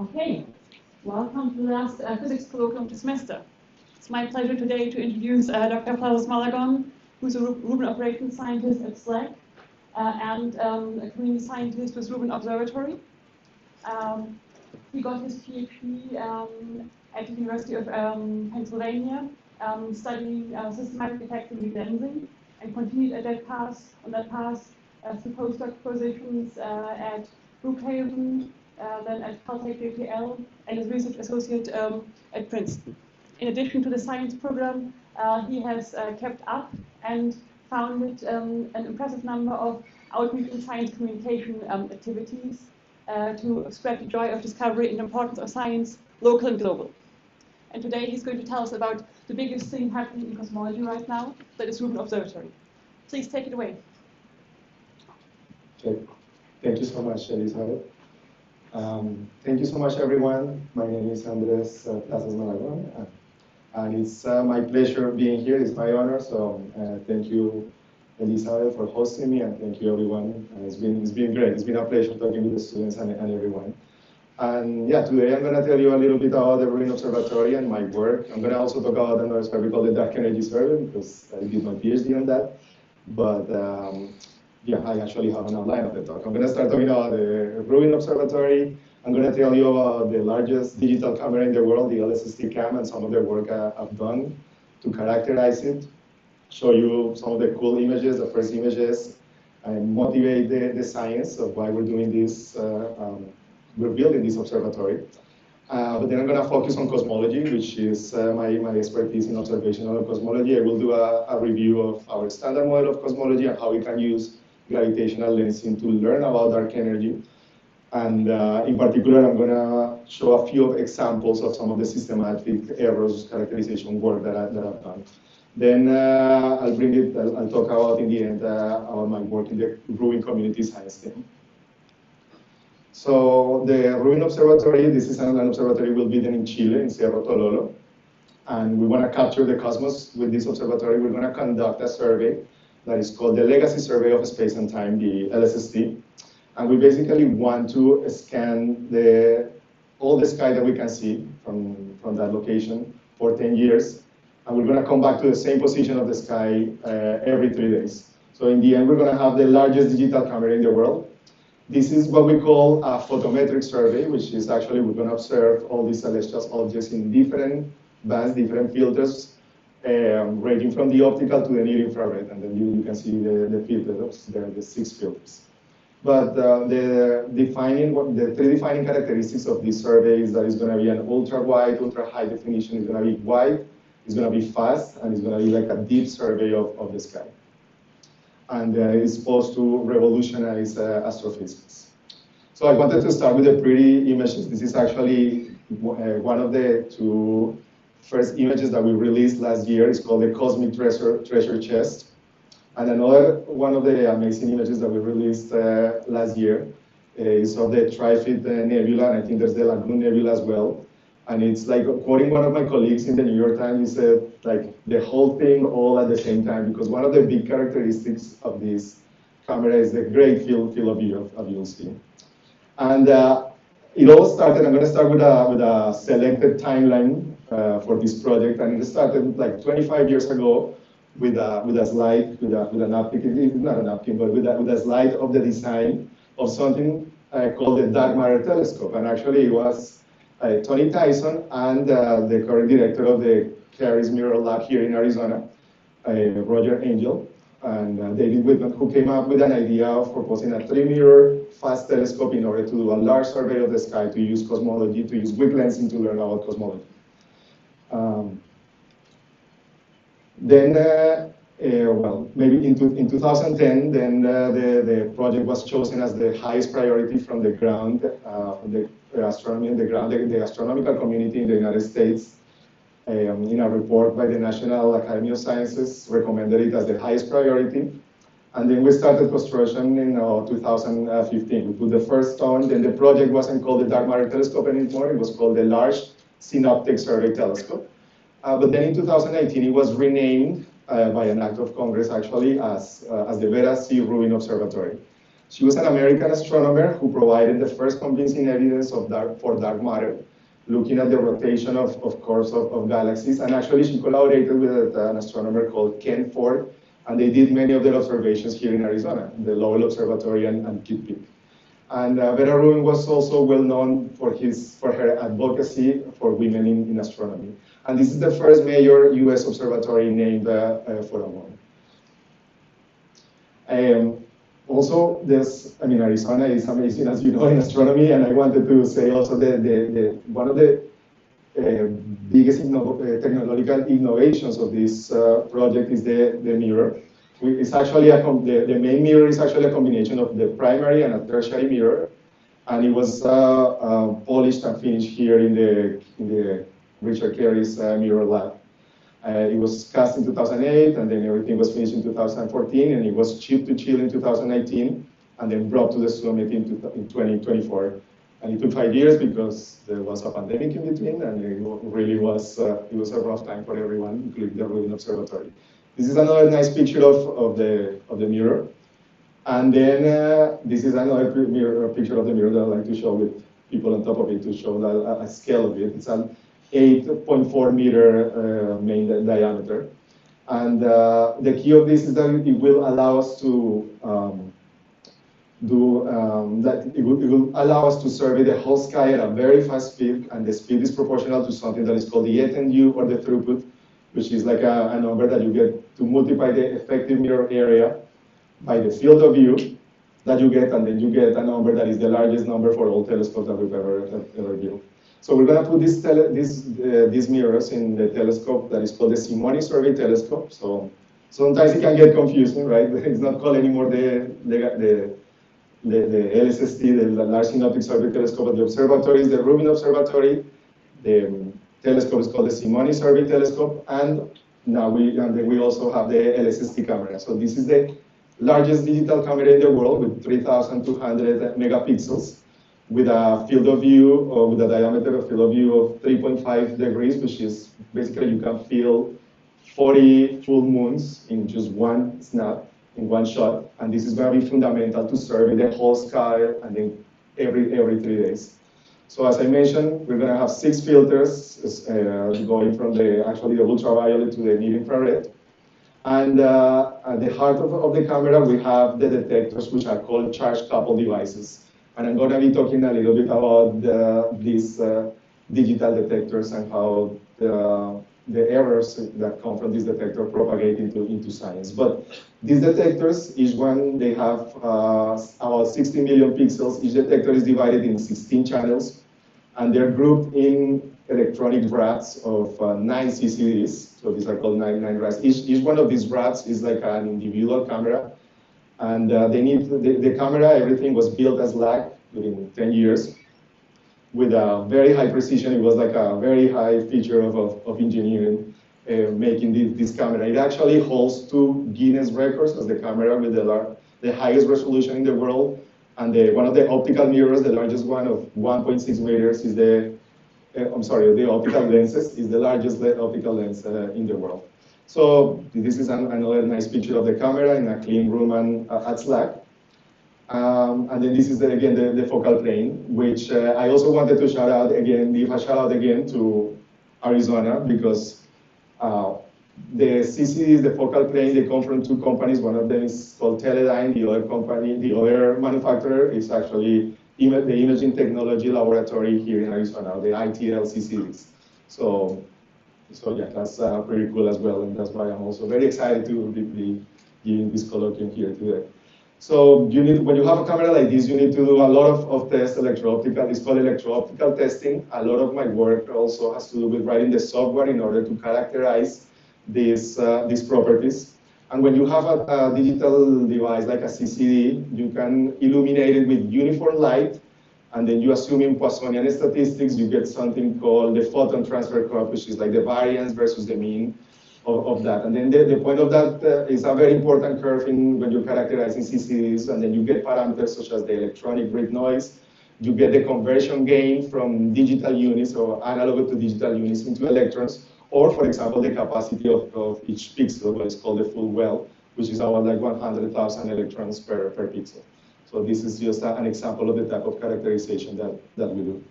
Okay, welcome to the last physics colloquium of the semester. It's my pleasure today to introduce Dr. Plazas, who's a Rubin operations scientist at SLAC and a community scientist with Rubin Observatory. He got his PhD at the University of Pennsylvania, studying systematic effects in lensing, and continued on that path through postdoc positions at Colloquium, then at Caltech JPL, and as research associate at Princeton. In addition to the science program, he has kept up and founded an impressive number of outreach and science communication activities to spread the joy of discovery and the importance of science, local and global. And today he's going to tell us about the biggest thing happening in cosmology right now, that is Rubin Observatory. Please take it away. Okay. Thank you so much, Elizabeth. Thank you so much, everyone. My name is Andres Plazas, and it's my pleasure being here. It's my honor. So thank you, Elizabeth, for hosting me, and thank you, everyone. It's been great. It's been a pleasure talking with the students and everyone. And yeah, today I'm going to tell you a little bit about the Rubin Observatory and my work. I'm going to also talk about another survey we call the Dark Energy Survey, because I did my PhD on that. But yeah, I actually have an outline of the talk. I'm going to start talking about the Rubin Observatory. I'm going to tell you about the largest digital camera in the world, the LSST cam, and some of the work I've done to characterize it, show you some of the cool images, the first images, and motivate the science of why we're doing this. We're building this observatory. But then I'm going to focus on cosmology, which is my expertise in observational cosmology. I will do a review of our standard model of cosmology and how we can use gravitational lensing to learn about dark energy. And in particular, I'm going to show a few examples of some of the systematic errors characterization work that I've done. Then I'll talk about, in the end, about my work in the Rubin community science team. So the Rubin Observatory, this is an observatory we'll build in Chile, in Cerro Tololo. And we want to capture the cosmos with this observatory. We're going to conduct a survey that is called the Legacy Survey of Space and Time, the LSST. And we basically want to scan all the sky that we can see from that location for 10 years. And we're going to come back to the same position of the sky every 3 days. So in the end, we're going to have the largest digital camera in the world. This is what we call a photometric survey, which is actually we're going to observe all these celestial objects in different bands, different filters, ranging from the optical to the near infrared. And then you can see the filters, the 6 filters. But the three defining characteristics of this survey is that it's going to be an ultra-wide, ultra-high definition. It's going to be wide, it's going to be fast, and it's going to be like a deep survey of the sky. And it's supposed to revolutionize astrophysics. So I wanted to start with the pretty images. This is actually one of the 2 first images that we released last year. It's called the Cosmic Treasure Chest. And another one of the amazing images that we released last year is of the Trifid Nebula, and I think there's the Lagoon Nebula as well. And it's like, quoting one of my colleagues in the New York Times, he said, like, the whole thing all at the same time, because one of the big characteristics of this camera is the great field of view you'll see. And it all started, I'm going to start with a selected timeline for this project, and it started like 25 years ago with a slide, with a napkin, not a napkin, but with a slide of the design of something called the Dark Matter Telescope. And actually it was Tony Tyson and the current director of the Claris Mirror Lab here in Arizona, Roger Angel, and David Whitman, who came up with an idea of proposing a 3-mirror fast telescope in order to do a large survey of the sky, to use cosmology, to use weak lensing to learn about cosmology. Well, maybe in 2010, then the project was chosen as the highest priority from the ground, the astronomical community in the United States. In a report by the National Academy of Sciences, recommended it as the highest priority. And then we started construction in 2015. We put the first stone, then the project wasn't called the Dark Matter Telescope anymore, it was called the Large Synoptic Survey Telescope. But then in 2018, it was renamed by an act of Congress, actually, as the Vera C. Rubin Observatory. She was an American astronomer who provided the first convincing evidence for dark matter, looking at the rotation of course of galaxies. And actually she collaborated with an astronomer called Ken Ford, and they did many of their observations here in Arizona, the Lowell Observatory and Kitt Peak. And Vera Rubin was also well known for her advocacy for women in astronomy. And this is the first major US observatory named for a woman. Also, Arizona is amazing, as you know, in astronomy, and I wanted to say also one of the biggest technological innovations of this project is the mirror. It's actually the main mirror is actually a combination of the primary and a tertiary mirror, and it was polished and finished here in the Richard Carey's mirror lab. It was cast in 2008, and then everything was finished in 2014, and it was shipped to Chile in 2019, and then brought to the summit in 2024. And it took 5 years because there was a pandemic in between, and it really was it was a rough time for everyone, including the Rubin Observatory. This is another nice picture of the mirror, and then this is another picture of the mirror that I like to show with people on top of it to show a scale of it. It's an 8.4 meter main diameter. And the key of this is that it will allow us to it will allow us to survey the whole sky at a very fast speed, and the speed is proportional to something that is called the ATNU, or the throughput, which is like a number that you get to multiply the effective mirror area by the field of view that you get, and then you get a number that is the largest number for all telescopes that we've ever built. So we're going to put these mirrors in the telescope that is called the Simony Survey Telescope. So sometimes it can get confusing, right? It's not called anymore the LSST, the Large Synoptic Survey Telescope, but the observatory is the Rubin Observatory. The telescope is called the Simony Survey Telescope, and now we also have the LSST camera. So this is the largest digital camera in the world with 3,200 megapixels, with a field of view, or with a diameter of field of view of 3.5 degrees, which is basically you can feel 40 full moons in just one snap, in one shot. And this is going to be fundamental to survey the whole sky, and then every 3 days. So as I mentioned, we're going to have 6 filters going from the ultraviolet to the near infrared. And at the heart of the camera, we have the detectors, which are called charge-coupled devices. And I'm going to be talking a little bit about these digital detectors and how the errors that come from this detector propagate into science. But these detectors, each one, they have about 60 million pixels. Each detector is divided in 16 channels, and they're grouped in electronic rats of 9 CCDs. So these are called 9 rats. Each one of these rats is like an individual camera. And the camera, everything was built as SLAC within 10 years with a very high precision. It was like a very high feature of engineering making this camera. It actually holds 2 Guinness records as the camera with the highest resolution in the world. And one of the optical mirrors, the largest one of 1.6 meters, is the optical lenses is the largest optical lens in the world. So this is another nice picture of the camera in a clean room and at SLAC. And then this is again the focal plane, which I also wanted to shout out again to Arizona, because the CCDs, the focal plane, they come from 2 companies. One of them is called Teledyne. The other manufacturer is actually the Imaging Technology Laboratory here in Arizona, the ITL CCDs. So yeah, that's pretty cool as well, and that's why I'm also very excited to be giving this colloquium here today. So when you have a camera like this, you need to do a lot of tests, electro-optical. It's called electro-optical testing. A lot of my work also has to do with writing the software in order to characterize these properties. And when you have a digital device like a CCD, you can illuminate it with uniform light, and then you assume in Poissonian statistics, you get something called the photon transfer curve, which is like the variance versus the mean of that. And then the point of that is a very important curve when you're characterizing CCDs, and then you get parameters such as the electronic grid noise. You get the conversion gain from digital units or analog to digital units into electrons, or for example, the capacity of each pixel, what is called the full well, which is about like 100,000 electrons per pixel. So this is just an example of the type of characterization that we do.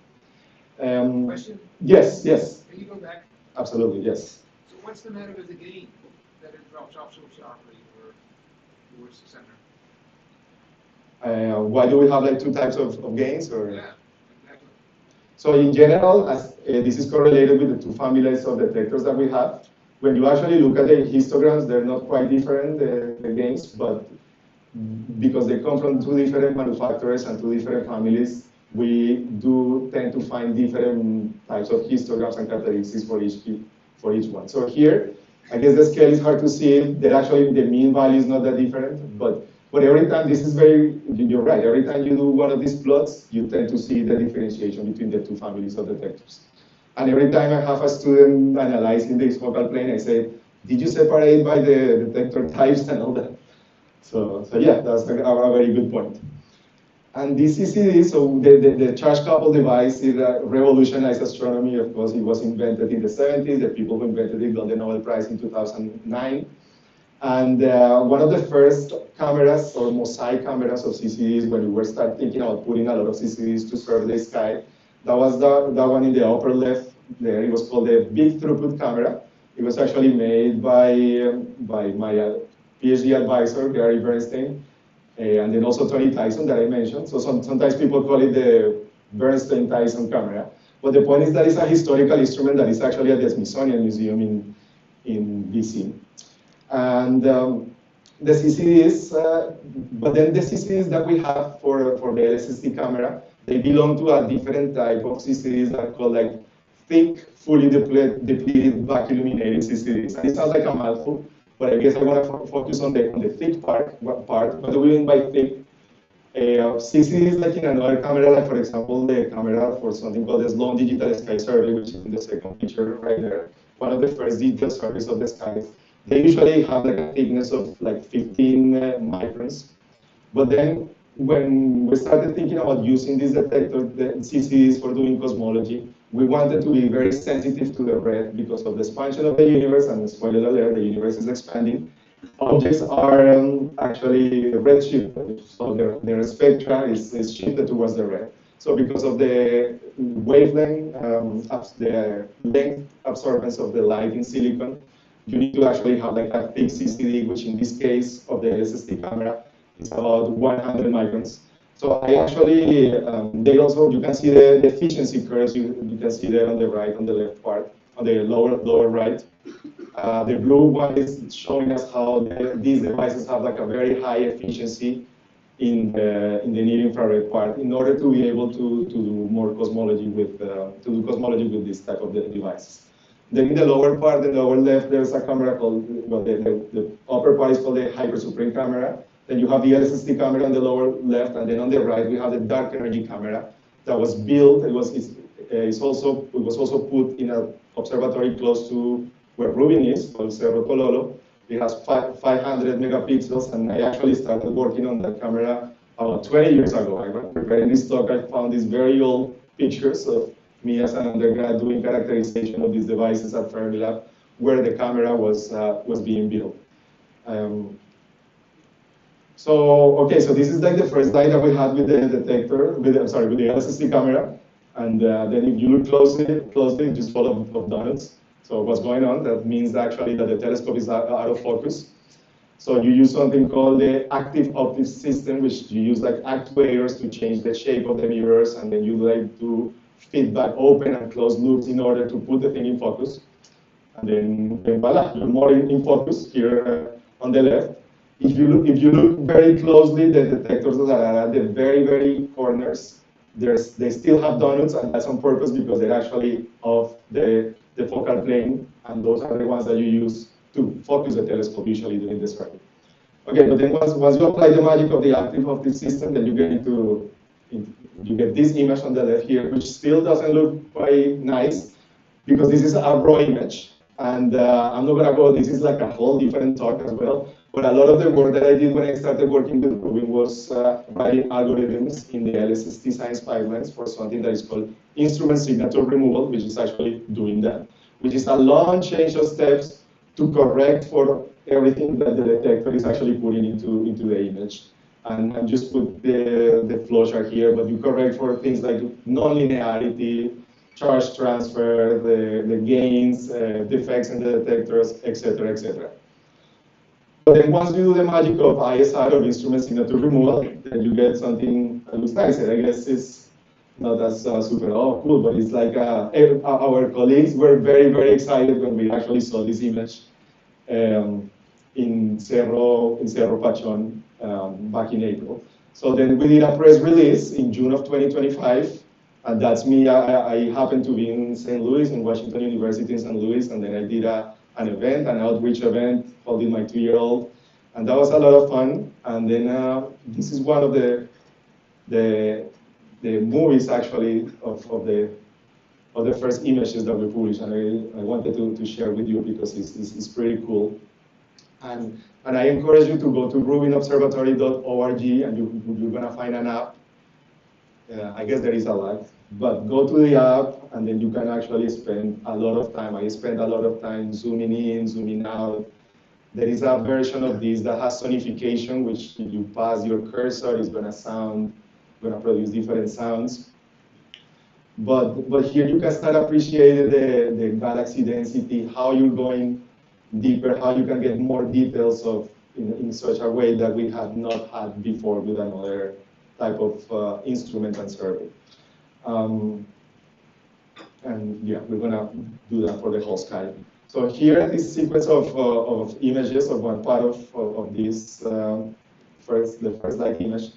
Question? Yes, yes. Can you go back? Absolutely, yes. So what's the matter with the gain that it drops off so sharply or towards the center? Why do we have like two types of gains? Or? Yeah, exactly. So in general, as this is correlated with the two families of detectors that we have. When you actually look at the histograms, they're not quite different, the gains, but because they come from two different manufacturers and two different families, we do tend to find different types of histograms and characteristics for each one. So here, I guess the scale is hard to see. That actually the mean value is not that different, but every time this is you're right, every time you do one of these plots, you tend to see the differentiation between the two families of detectors. And every time I have a student analyzing this focal plane, I say, did you separate by the detector types and all that? So yeah, that's a very good point. And this CCD, so the charge coupled device, is revolutionized astronomy. Of course, it was invented in the 70s. The people who invented it got the Nobel Prize in 2009. And one of the first cameras, or mosaic cameras of CCDs, when we were start thinking about putting a lot of CCDs to serve the sky, that was that one in the upper left there. It was called the Big Throughput Camera. It was actually made by my PhD advisor, Gary Bernstein, and then also Tony Tyson that I mentioned. So sometimes people call it the Bernstein-Tyson camera. But the point is that it's a historical instrument that is actually at the Smithsonian Museum in DC. And the CCDs, but then the CCDs that we have for the LSST camera, they belong to a different type of CCDs that are called like thick, fully depleted, back-illuminated CCDs. And it sounds like a mouthful, but I guess I want to focus on the thick part. What do we mean by thick? CCDs like in another camera, like for example, the camera for something called the Sloan Digital Sky Survey, which is in the second picture right there. One of the first detailed surveys of the skies. They usually have like a thickness of like 15 microns. But then when we started thinking about using this detector, the CCDs for doing cosmology, we wanted to be very sensitive to the red because of the expansion of the universe, and spoiler alert, the universe is expanding. Objects are actually redshifted, so their spectra is shifted towards the red. So because of the wavelength, the length absorbance of the light in silicon, you need to actually have like a thick CCD, which in this case of the LSST camera is about 100 microns. So I actually, they also, you can see the efficiency curves, you can see there on the right, on the left part, on the lower right. The blue one is showing us how these devices have like a very high efficiency in the near infrared part in order to be able to do more cosmology with, this type of devices. Then in the lower part, the lower left, there's a camera called, well, the upper part is called the Hyper Supreme camera. Then you have the LSST camera on the lower left, and then on the right, we have the dark energy camera that was built. It was also put in an observatory close to where Rubin is, called Cerro Tololo. It has 500 megapixels, and I actually started working on that camera about 20 years ago. I was preparing this talk, I found these very old pictures of me as an undergrad doing characterization of these devices at Fermilab, where the camera was being built. So this is like the first slide that we had with the detector, with the LSST camera. And then if you look closely, it's just full of donuts. So what's going on? That means actually that the telescope is out of focus. So you use something called the active optics system, which you use like actuators to change the shape of the mirrors, and then you like do feedback, open and close loops in order to put the thing in focus. And then voila, you're more in focus here on the left. If you look very closely, the detectors that are at the very corners, they still have donuts, and that's on purpose because they're actually off the focal plane, and those are the ones that you use to focus the telescope usually during the survey. Okay, but then once you apply the magic of the active optics system, then you get this image on the left here, which still doesn't look quite nice because this is a raw image. And I'm not gonna go, this is like a whole different talk as well. But a lot of the work that I did when I started working with Rubin was writing algorithms in the LSST science pipelines for something that is called instrument signature removal, which is actually doing that, which is a long change of steps to correct for everything that the detector is actually putting into the image. and just put the flowchart here, but you correct for things like nonlinearity, charge transfer, the gains, defects in the detectors, etc., etc. But then once you do the magic of ISR, of instrument signature removal, then you get something that looks nicer. I guess it's not as super cool, but it's like our colleagues were very, very excited when we actually saw this image in Cerro Pachon back in April. So then we did a press release in June of 2025, and that's me. I happened to be in St. Louis, in Washington University in St. Louis, and then I did an event, an outreach event, holding my 2-year-old, and that was a lot of fun. And then this is one of the movies actually of the first images that we published, and I wanted to share with you because it's pretty cool. And I encourage you to go to rubinobservatory.org, and you're gonna find an app. I guess there is a lot, but go to the app, and then you can actually spend a lot of time. I spent a lot of time zooming in, zooming out. There is a version of this that has sonification, which if you pass your cursor, it's gonna produce different sounds. But here you can start appreciating the galaxy density, how you're going deeper, how you can get more details in such a way that we have not had before with another type of instrument and survey. And yeah, we're gonna do that for the whole sky. So here, this sequence of images of one part of this the first light image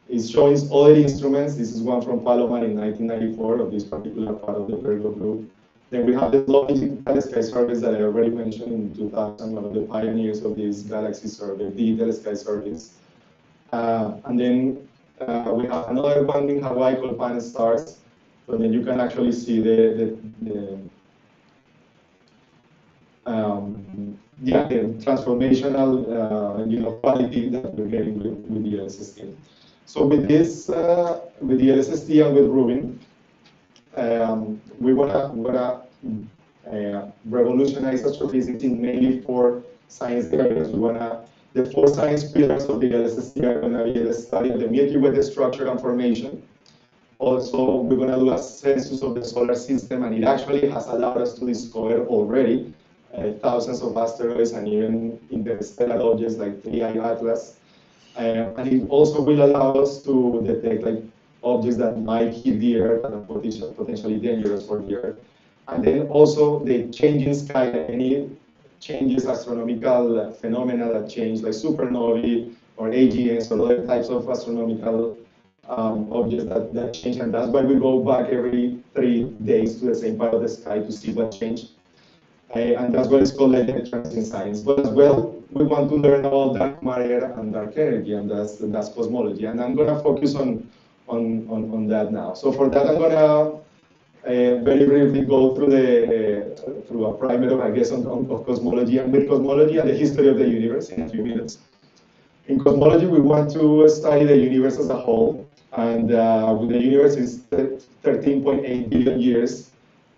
is showing all the instruments. This is one from Palomar in 1994 of this particular part of the Virgo group. Then we have the Global Sky Service that I already mentioned in 2000, one of the pioneers of this galaxy survey, the Sky Service. And then we have another one in Hawaii called Pan Stars. So then you can actually see the transformational quality that we're getting with the LSST. So with this, with the LSST and with Rubin, we wanna revolutionize astrophysics in mainly 4 science areas. The 4 science pillars of the LSST are gonna be the study of the Milky Way structure and formation. Also, we're gonna do a census of the solar system, and it actually has allowed us to discover already thousands of asteroids and even interstellar objects like 3I Atlas. And it also will allow us to detect like objects that might hit the Earth and are potentially dangerous for the Earth. And then also the changing sky, any changes, astronomical phenomena that change, like supernovae or AGNs or other types of astronomical objects that change. And that's why we go back every 3 days to the same part of the sky to see what changed. And that's what is called like the transient science. But as well, we want to learn about dark matter and dark energy, and that's cosmology. And I'm gonna focus on that now. So for that, I'm gonna very briefly go through a primer, I guess, of cosmology, and with cosmology and the history of the universe in a few minutes. In cosmology, we want to study the universe as a whole, and the universe is 13.8 billion years.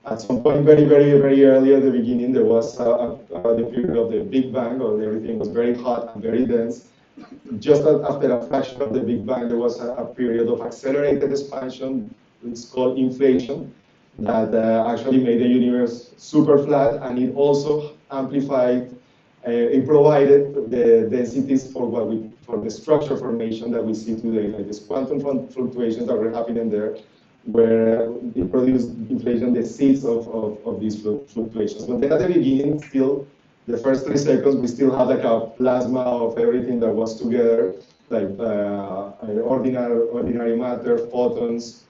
At some point, very, very, very early at the beginning, there was the period of the Big Bang, or everything was very hot and very dense. Just after a fraction of the Big Bang, there was a period of accelerated expansion. It's called inflation, that actually made the universe super flat, and it also amplified, it provided the densities for the structure formation that we see today, like these quantum fluctuations that were happening there, where it produced inflation, the seeds of these fluctuations. But then at the beginning, still, the first 3 seconds, we still have like a plasma of everything that was together, like ordinary matter, photons,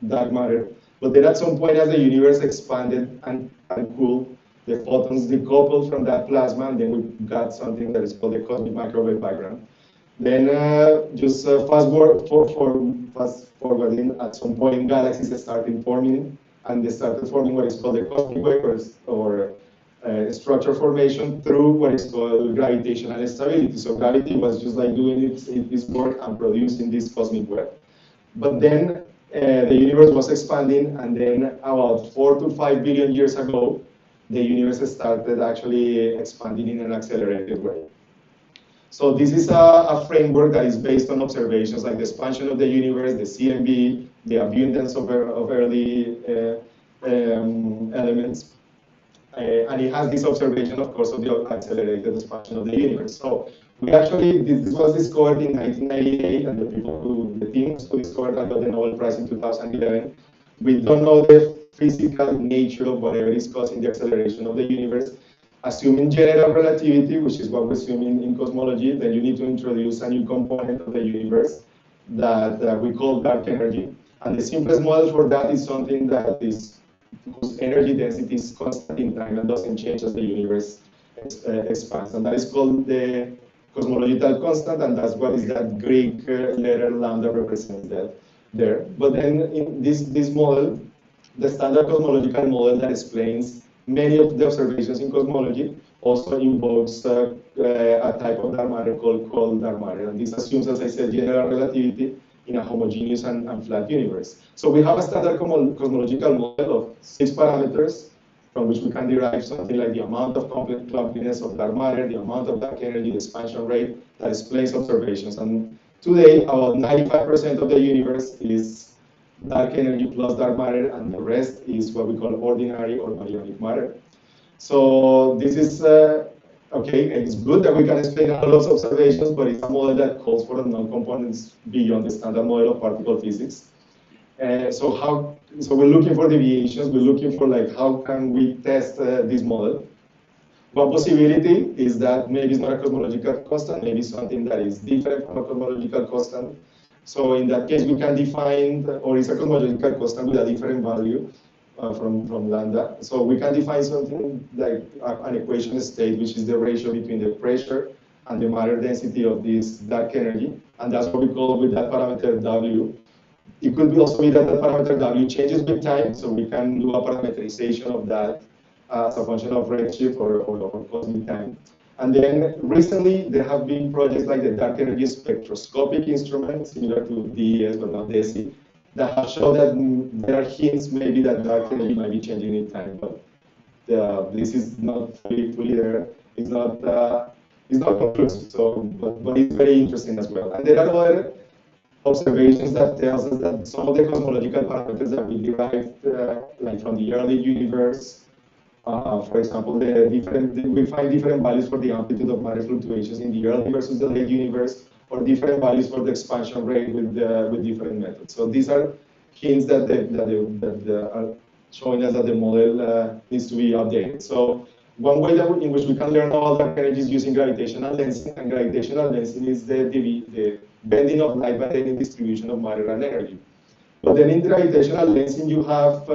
dark matter. But then at some point, as the universe expanded and cooled, the photons decoupled from that plasma, and then we got something that is called the cosmic microwave background. Then just fast forwarding, at some point galaxies started forming, and they started forming what is called the cosmic wave, or structure formation through what is called gravitational stability. So gravity was just like doing its work and producing this cosmic web. But then the universe was expanding, and then about 4 to 5 billion years ago, the universe started actually expanding in an accelerated way. So this is a framework that is based on observations like the expansion of the universe, the CMB, the abundance of early elements. And it has this observation, of course, of the accelerated expansion of the universe. So we actually, this was discovered in 1998, and the teams who discovered that got the Nobel Prize in 2011. We don't know the physical nature of whatever is causing the acceleration of the universe. Assuming general relativity, which is what we assume in cosmology, then you need to introduce a new component of the universe that we call dark energy. And the simplest model for that is something that is whose energy density is constant in time and doesn't change as the universe expands. And that is called the cosmological constant, and that's what is that Greek letter lambda represents that there. But then in this model, the standard cosmological model that explains many of the observations in cosmology also invokes a type of dark matter called dark matter. And this assumes, as I said, general relativity in a homogeneous and flat universe. So we have a standard cosmological model of 6 parameters from which we can derive something like the amount of clumpiness of dark matter, the amount of dark energy, the expansion rate that explains observations. And today, about 95% of the universe is dark energy plus dark matter, and the rest is what we call ordinary or baryonic matter. So this is okay, it's good that we can explain a lot of observations, but it's a model that calls for non-components beyond the standard model of particle physics. So we're looking for deviations. We're looking for like how can we test this model. One possibility is that maybe it's not a cosmological constant, maybe something that is different from a cosmological constant. So in that case, we can define, or it's a cosmological constant with a different value. From lambda. So we can define something like an equation state, which is the ratio between the pressure and the matter density of this dark energy. And that's what we call with that parameter W. It could also be that the parameter W changes with time, so we can do a parameterization of that as a function of redshift or cosmic time. And then recently, there have been projects like the dark energy spectroscopic instrument, similar to DES, but not DESI, that have shown that there are hints maybe that dark energy might be changing in time, but this is not fully there. It's not conclusive. So, but it's very interesting as well. And there are other observations that tells us that some of the cosmological parameters that we derived, like from the early universe, for example, we find different values for the amplitude of matter fluctuations in the early versus the late universe, or different values for the expansion rate with different methods. So these are hints that are showing us that the model needs to be updated. So one way in which we can learn about dark energy is using gravitational lensing, and gravitational lensing is the bending of light by any distribution of matter and energy. But then in gravitational lensing, you have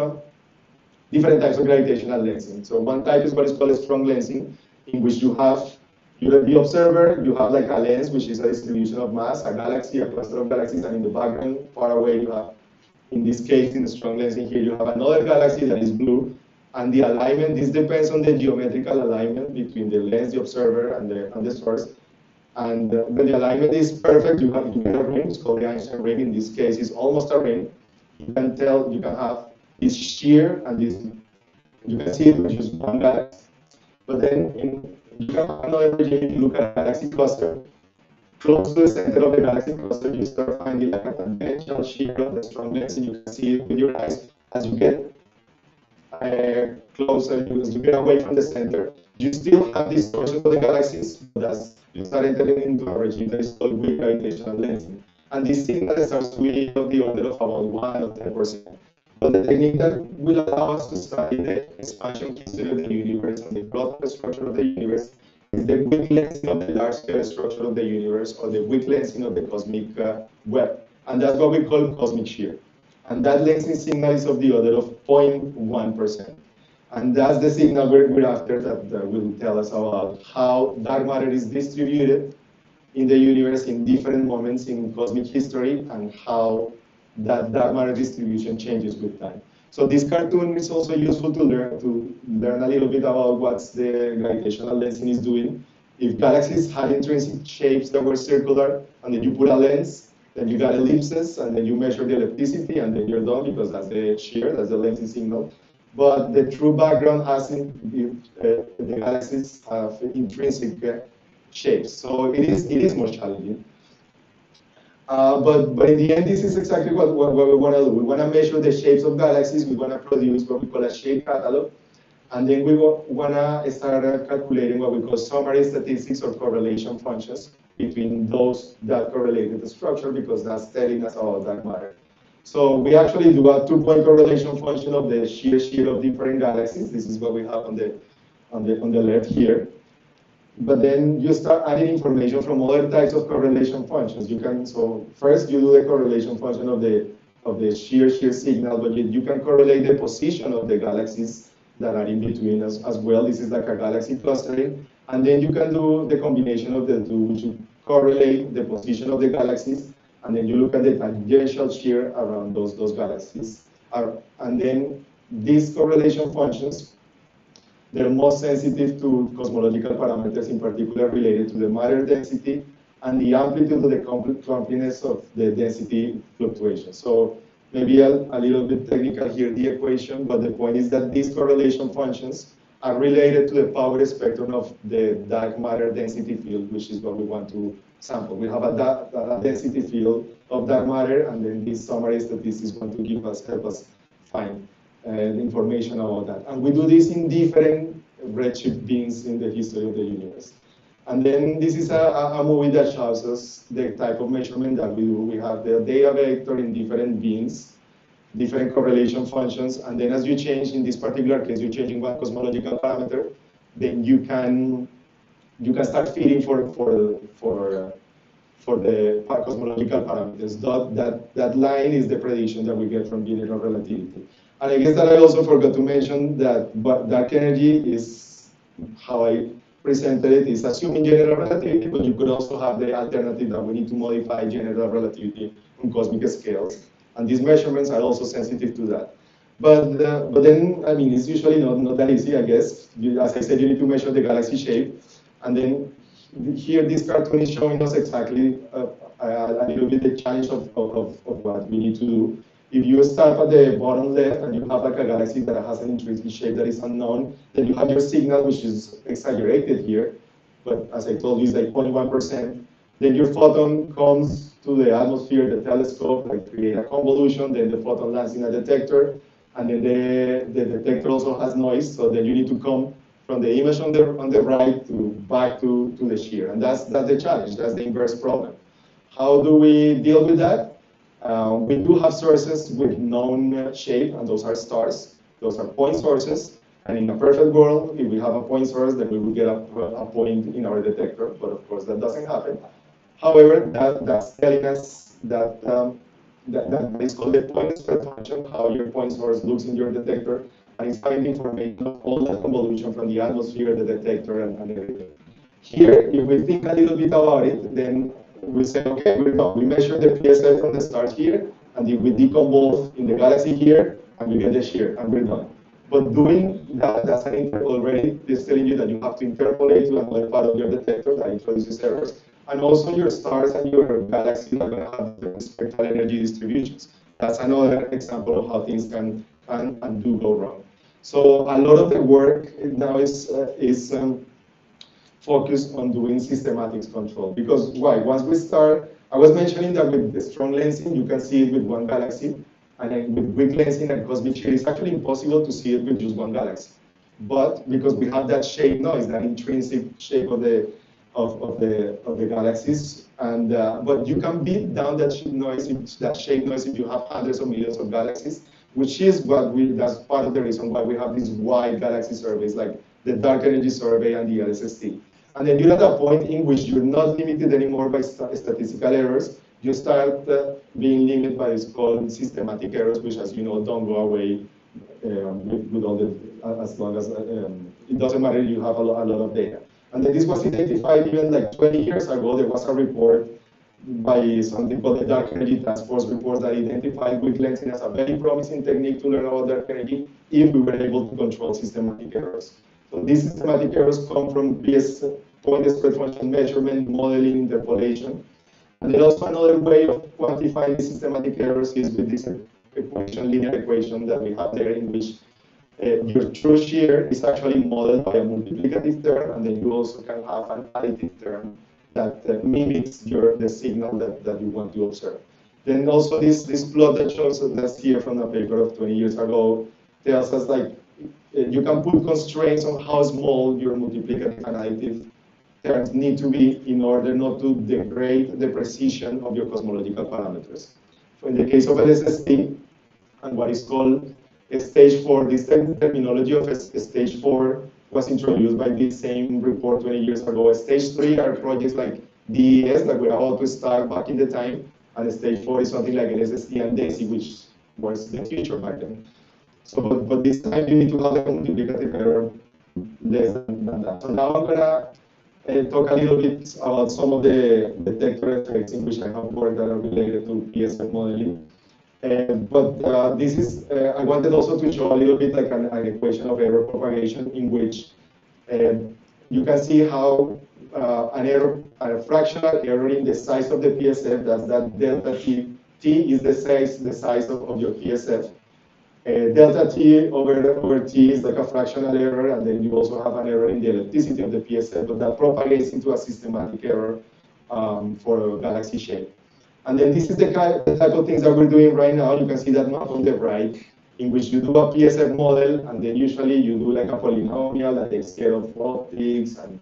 different types of gravitational lensing. So one type is what is called strong lensing, in which you have the observer, you have like a lens, which is a distribution of mass, a galaxy, a cluster of galaxies, and in the background, far away, you have, in this case, in the strong lensing here, you have another galaxy that is blue, and the alignment, this depends on the geometrical alignment between the lens, the observer, and the source. And when the alignment is perfect, you get a ring, it's called the Einstein ring. In this case, it's almost a ring. You can have this shear, and this, you can see it with just one galaxy. But then you can have another way to look at a galaxy cluster. Close to the center of the galaxy cluster, you start finding like a tangential shear of the strong lens, and you can see it with your eyes. As you get closer, as you get away from the center, you still have distortion of the galaxies, but as you start entering into a regime that is called weak gravitational lensing. And this signal starts to be of the order of about 1 or 10%. But the technique that will allow us to study the expansion history of the universe and the broader structure of the universe is the weak lensing of the large-scale structure of the universe, or the weak lensing of the cosmic web. And that's what we call cosmic shear. And that lensing signal is of the order of 0.1%. And that's the signal we're after that will tell us about how dark matter is distributed in the universe in different moments in cosmic history, and how that dark matter distribution changes with time. So this cartoon is also useful to learn a little bit about what the gravitational lensing is doing. If galaxies had intrinsic shapes that were circular, and then you put a lens, then you got ellipses, and then you measure the ellipticity, and then you're done, because that's the shear, that's the lensing signal. But the true background has the galaxies have intrinsic shapes. So it is more challenging. But in the end, this is exactly what we want to do. We want to measure the shapes of galaxies. We want to produce what we call a shape catalog. And then we want to start calculating what we call summary statistics or correlation functions between those that correlate with the structure, because that's telling us about dark matter. So we actually do a 2-point correlation function of the shear of different galaxies. This is what we have on the left here. But then you start adding information from other types of correlation functions. So first you do the correlation function of the shear signal, but you can correlate the position of the galaxies that are in between as well. This is like a galaxy clustering. And then you can do the combination of the two, which you correlate the position of the galaxies, and then you look at the tangential shear around those galaxies. And then these correlation functions, they're most sensitive to cosmological parameters, in particular related to the matter density and the amplitude of the completeness of the density fluctuation. So maybe a little bit technical here, the equation, but the point is that these correlation functions are related to the power spectrum of the dark matter density field, which is what we want to sample. We have a density field of dark matter, and then this summary statistics is going to help us find information about that. And we do this in different redshift bins in the history of the universe. And then this is a movie that shows us the type of measurement that we do. We have the data vector in different bins, different correlation functions, and then as you change, in this particular case, you're changing one cosmological parameter, then you can start feeding for the cosmological parameters. That line is the prediction that we get from general relativity. And I guess that I also forgot to mention that dark energy is how I presented it, is assuming general relativity, but you could also have the alternative that we need to modify general relativity on cosmic scales. And these measurements are also sensitive to that. But then, I mean, it's usually not that easy, I guess. As I said, you need to measure the galaxy shape. And then here, this cartoon is showing us exactly a little bit the challenge of what we need to do. If you start at the bottom left and you have like a galaxy that has an intrinsic shape that is unknown, then you have your signal, which is exaggerated here, but as I told you, it's like 0.1%. Then your photon comes to the atmosphere, the telescope, like create a convolution, then the photon lands in a detector, and then the detector also has noise, so then you need to come from the image on the right back to the shear. And that's the challenge, that's the inverse problem. How do we deal with that? We do have sources with known shape, and those are stars. Those are point sources. And in a perfect world, if we have a point source, then we will get a point in our detector. But of course, that doesn't happen. However, that's telling us that that is called the point spread function, how your point source looks in your detector, and it's having information of all that convolution from the atmosphere, the detector, and everything. Here, if we think a little bit about it, then we say, okay, we're done. We measure the PSI from the stars here, and then we decompose in the galaxy here, and we get the shear, and we're done. But doing that, that's an interval already, is telling you that you have to interpolate to another part of your detector that introduces errors. And also your stars and your galaxies are going to have different spectral energy distributions. That's another example of how things can and do go wrong. So a lot of the work now is focused on doing systematics control. Because why? Once we start, I was mentioning that with the strong lensing, you can see it with one galaxy. And then with weak lensing and cosmic shear, it's actually impossible to see it with just one galaxy. But because we have that shape noise, that intrinsic shape of the galaxies, and but you can beat down that shape noise if you have hundreds of millions of galaxies, which is that's part of the reason why we have these wide galaxy surveys like the dark energy survey and the LSST. And then you're at a point in which you're not limited anymore by statistical errors. You start being limited by what's called systematic errors, which, as you know, don't go away with all as long as it doesn't matter. You have a lot of data. And then this was identified even like 20 years ago. There was a report by something called the Dark Energy Task Force report that identified weak lensing as a very promising technique to learn about dark energy if we were able to control systematic errors. So these systematic errors come from point spread function measurement, modeling, interpolation. And then also another way of quantifying these systematic errors is with this equation, linear equation that we have there, in which your true shear is actually modeled by a multiplicative term, and then you also can have an additive term that mimics the signal that you want to observe. Then also this plot that shows us that's here from a paper of 20 years ago tells us like you can put constraints on how small your multiplicative and additive terms need to be in order not to degrade the precision of your cosmological parameters. So in the case of LSST, and what is called stage 4, this terminology of stage 4 was introduced by this same report 20 years ago. Stage 3 are projects like DES that were about to start back in the time, and stage 4 is something like LSST and DESI, which was the future back then. So, but this time you need to have a multiplicative error less than that. So now I'm gonna talk a little bit about some of the detector effects in which I have worked that are related to PSF modeling. But this is, I wanted also to show a little bit like an equation of error propagation in which you can see how a fractional error in the size of the PSF, that's that delta T. T is the size of your PSF. Delta T over T is like a fractional error, and then you also have an error in the ellipticity of the PSF, but that propagates into a systematic error for a galaxy shape. And then this is the type of things that we're doing right now. You can see that map on the right, in which you do a PSF model, and then usually you do like a polynomial that takes care of optics and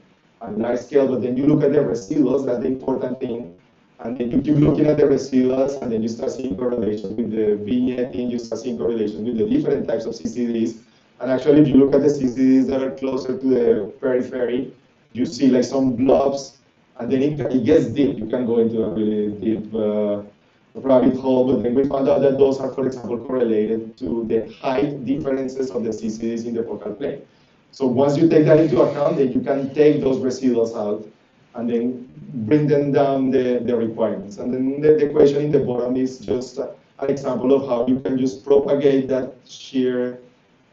large scale, but then you look at the residuals, that's the important thing. And then you keep looking at the residuals, and then you start seeing correlations with the vignetting, you start seeing correlations with the different types of CCDs. And actually, if you look at the CCDs that are closer to the periphery, you see like some blobs, and then it gets deep. You can go into a really deep rabbit hole, but then we found out that those are, for example, correlated to the height differences of the CCDs in the focal plane. So once you take that into account, then you can take those residuals out and then bring them down the requirements. And then the equation in the bottom is just an example of how you can just propagate that shear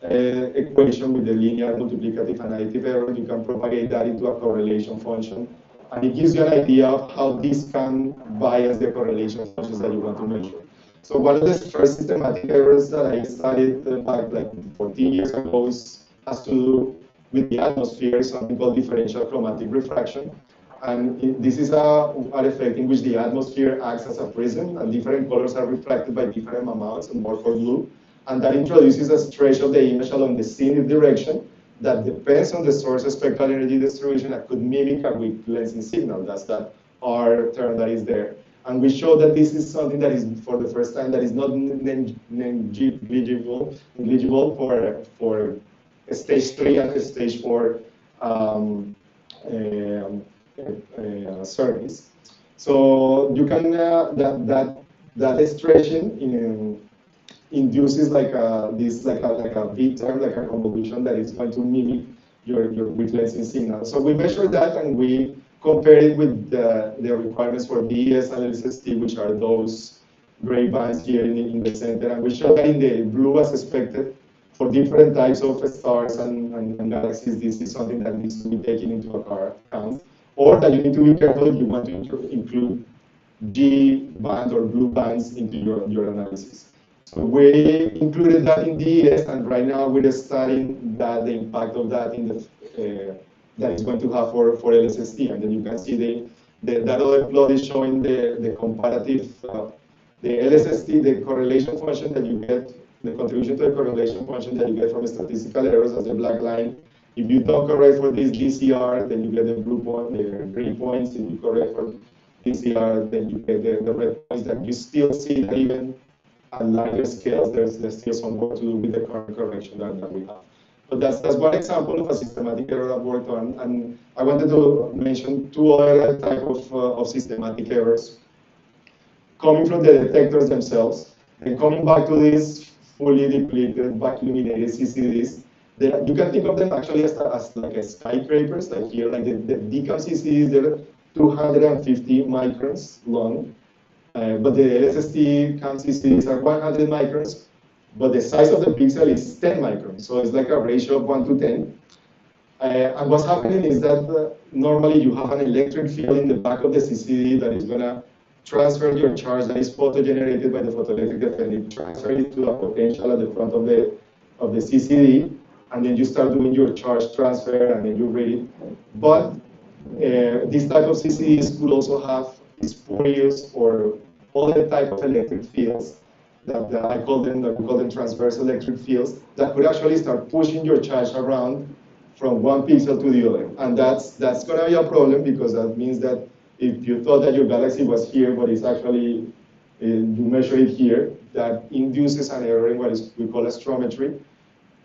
equation with the linear multiplicative and additive error. You can propagate that into a correlation function. And it gives you an idea of how this can bias the correlation functions that you want to measure. So one of the first systematic errors that I studied back like 14 years ago has to do with the atmosphere, something called differential chromatic refraction. And this is an effect in which the atmosphere acts as a prism, and different colors are refracted by different amounts, and more for blue. And that introduces a stretch of the image along the zenith direction that depends on the source of spectral energy distribution that could mimic a weak lensing signal. That's that R term that is there. And we show that this is something that is, for the first time, that is not negligible for stage 3 and stage 4 surveys. So you can, that stretching induces like a big term, like a convolution that is going to mimic your weak lensing signal. So we measured that and we compared it with the requirements for DES and LSST, which are those gray bands here in the center. And we showed that in the blue as expected, for different types of stars and galaxies, this is something that needs to be taken into account. Or that you need to be careful if you want to include G band or blue bands into your analysis. So we included that in DES, and right now we're studying the impact of that in the that it's going to have for LSST. And then you can see that other plot is showing the comparative, the LSST, the correlation function that you get, the contribution to the correlation function that you get from statistical errors as the black line. If you don't correct for this DCR, then you get the blue point, the green points. If you correct for DCR, then you get the red points. That you still see that even at larger scales, there's still some work to do with the current correction that we have. But that's one example of a systematic error I've worked on. And I wanted to mention two other type of systematic errors coming from the detectors themselves. And coming back to these fully depleted, back illuminated CCDs, you can think of them actually as like a skyscrapers, like here, like the DCAM CCDs, they're 250 microns long. But the LSST CAM CCDs are 100 microns, but the size of the pixel is 10 microns. So it's like a ratio of 1 to 10. And what's happening is that normally you have an electric field in the back of the CCD that is going to transfer your charge that is photogenerated by the photoelectric effect. It transfers it to a potential at the front of the of the CCD, and then you start doing your charge transfer, and then you read it. But this type of CCDs could also have spurious or other type of electric fields that I call them, that we call them transverse electric fields, that could actually start pushing your charge around from one pixel to the other. And that's going to be a problem, because that means that if you thought that your galaxy was here, but it's actually, you measure it here, that induces an error in what we call astrometry.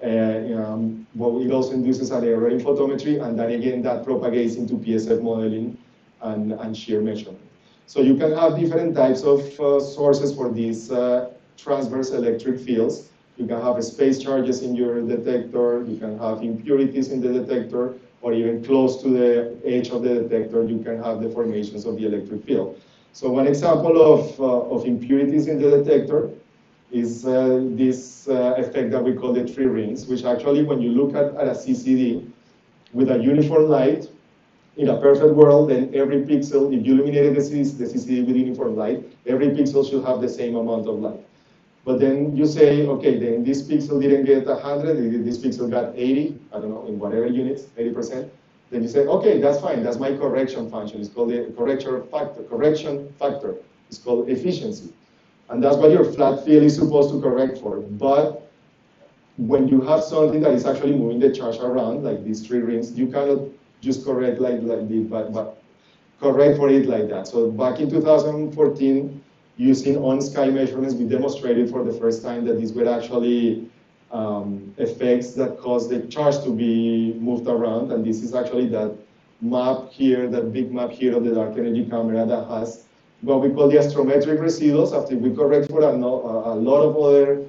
But it also induces an error in photometry, and then again, that propagates into PSF modeling and shear measurement. So you can have different types of sources for these transverse electric fields. You can have space charges in your detector, you can have impurities in the detector, or even close to the edge of the detector, you can have the formations of the electric field. So one example of impurities in the detector is this effect that we call the tree rings, which actually, when you look at a CCD with a uniform light, in a perfect world, then every pixel, if you illuminated the CCD with uniform light, every pixel should have the same amount of light. But then you say, okay, then this pixel didn't get 100, this pixel got 80, I don't know, in whatever units, 80%. Then you say, okay, that's fine, that's my correction function. It's called the correction factor. It's called efficiency. And that's what your flat field is supposed to correct for. But when you have something that is actually moving the charge around, like these tree rings, you cannot just correct like this, but correct for it like that. So back in 2014, using on-sky measurements, we demonstrated for the first time that these were actually effects that cause the charge to be moved around. And this is actually that map here, that big map here of the dark energy camera that has what we call the astrometric residuals. After we correct for a lot of other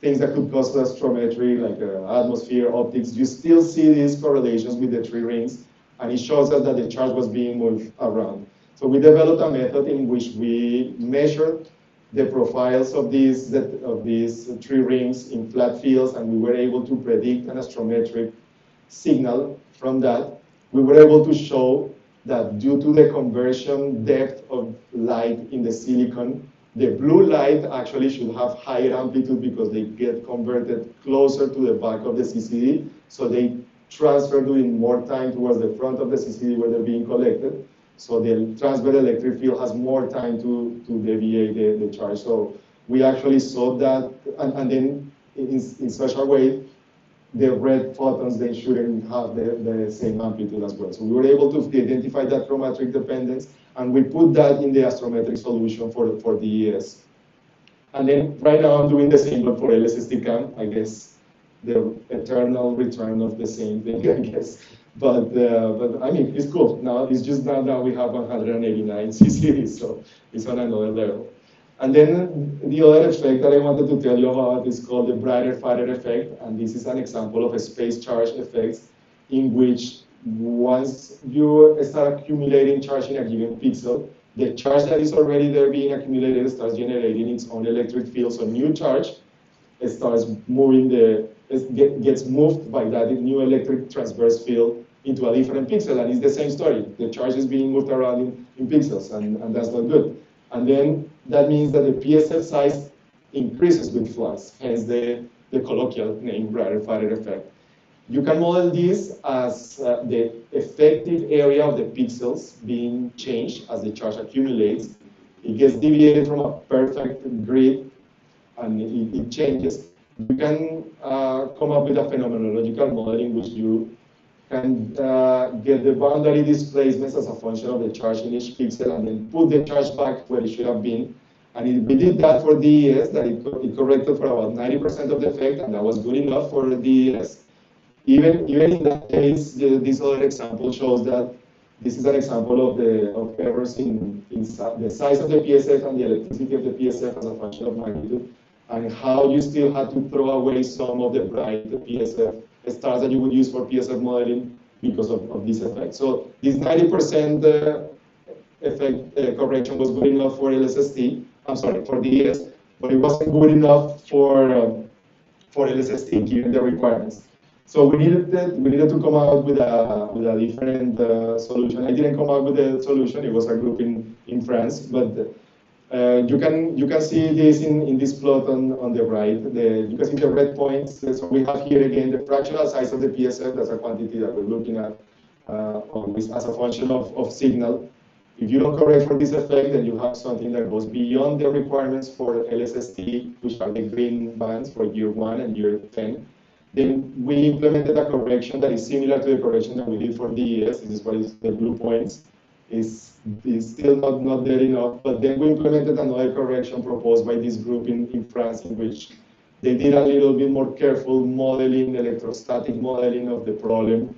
things that could cause astrometry, like atmosphere, optics, you still see these correlations with the tree rings, and it shows us that the charge was being moved around. So we developed a method in which we measured the profiles of these tree rings in flat fields, and we were able to predict an astrometric signal from that. We were able to show that due to the conversion depth of light in the silicon, the blue light actually should have higher amplitude because they get converted closer to the back of the CCD, so they transfer during more time towards the front of the CCD where they're being collected. So the transverse electric field has more time to deviate the charge. So we actually saw that, and then in such a way, the red photons, they shouldn't have the same amplitude as well. So we were able to identify that chromatic dependence, and we put that in the astrometric solution for DES. And then right now I'm doing the same, but for LSST CAM, I guess the eternal return of the same thing, I guess. But I mean, it's cool. Now it's just now we have 189 CCDs, so it's on another level. And then the other effect that I wanted to tell you about is called the brighter, fatter effect. And this is an example of a space charge effects in which once you start accumulating charge in a given pixel, the charge that is already there being accumulated starts generating its own electric field. So new charge starts moving gets moved by that new electric transverse field into a different pixel. And it's the same story. The charge is being moved around in pixels, and that's not good. And then that means that the PSF size increases with flux, hence the colloquial name, brighter, fatter effect. You can model this as the effective area of the pixels being changed as the charge accumulates. It gets deviated from a perfect grid, and it changes. You can come up with a phenomenological model in which you can get the boundary displacements as a function of the charge in each pixel, and then put the charge back where it should have been. And we did that for DES, that it corrected for about 90% of the effect, and that was good enough for DES. Even in that case, this other example shows that this is an example of errors in the size of the PSF and the electricity of the PSF as a function of magnitude, and how you still had to throw away some of the bright PSF stars that you would use for PSF modeling because of this effect. So this 90% effect correction was good enough for LSST, I'm sorry, for DES, but it wasn't good enough for LSST given the requirements. So we needed to come out with a different solution. I didn't come out with a solution, it was a group in France, but You can see this in this plot on the right. You can see the red points. So we have here again the fractional size of the PSF. That's a quantity that we're looking at always as a function of signal. If you don't correct for this effect, then you have something that goes beyond the requirements for LSST, which are the green bands for year 1 and year 10. Then we implemented a correction that is similar to the correction that we did for DES. This is what is the blue points. Is still not there enough, but then we implemented another correction proposed by this group in France, in which they did a little bit more careful modeling, electrostatic modeling of the problem,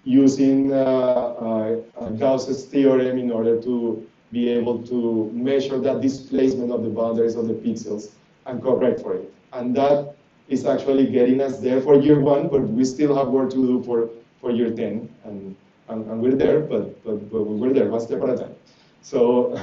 using Gauss's theorem in order to be able to measure that displacement of the boundaries of the pixels and correct for it. And that is actually getting us there for year 1, but we still have work to do for year 10. And we're there, but we're there one step at a time. So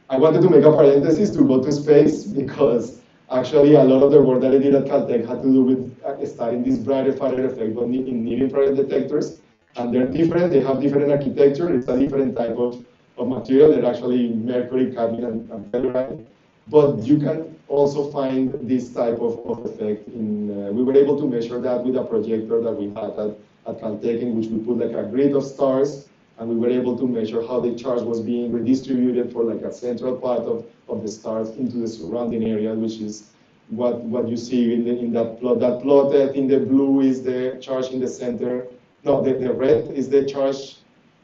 I wanted to make a parenthesis to go to space, because actually a lot of the work that I did at Caltech had to do with studying this brighter, farther effect, but in near-infrared detectors. And they're different, they have different architecture, it's a different type of material. They're actually mercury, cadmium, and telluride. But you can also find this type of effect we were able to measure that with a projector that we had at Caltech, in which we put like a grid of stars, and we were able to measure how the charge was being redistributed for like a central part of the stars into the surrounding area, which is what you see in that plot. That plot in the blue is the charge in the center. No, the red is the charge